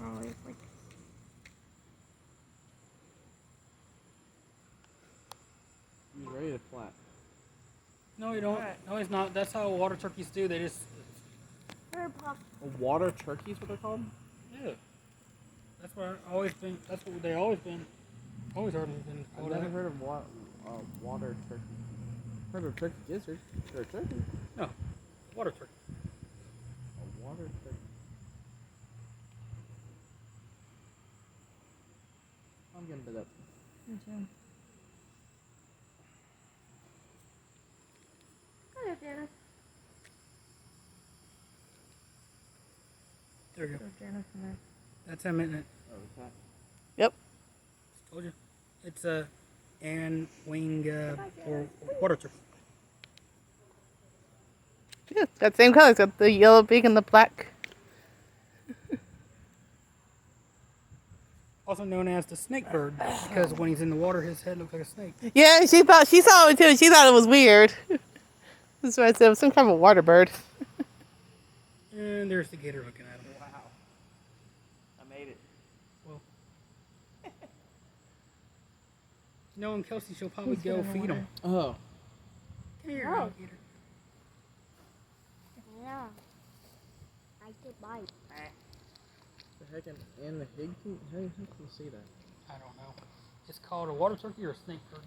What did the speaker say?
probably like. He's ready to flap. No, you don't. No, he's not. That's how water turkeys do. They just. Water turkeys, what they're called? Yeah. That's what I've always been. That's what they always been. Always heard of been. I've never heard of water turkey. Heard of turkey gizzard. They're a turkey. No, water turkey. A water turkey. I'm getting bit up. Me too. Hello, Janice. There you go. There's Janice in there. That's him, isn't it? Oh, is that? Yep. Told you. It's a and wing or water turkey. Yeah, it's got the same color. It's got the yellow beak and the black. Also known as the snake bird, because when he's in the water, his head looks like a snake. Yeah, she saw it too. She thought it was weird. That's why I said it was some kind of a water bird. And there's the gator looking at him. Wow. I made it. Well, knowing Kelsey, she'll probably He's go good in the feed him. Oh. Come here, Oh. gator. Yeah. I could bite. The heck and the hig can how can you see that? I don't know. It's called a water turkey or a snake bird.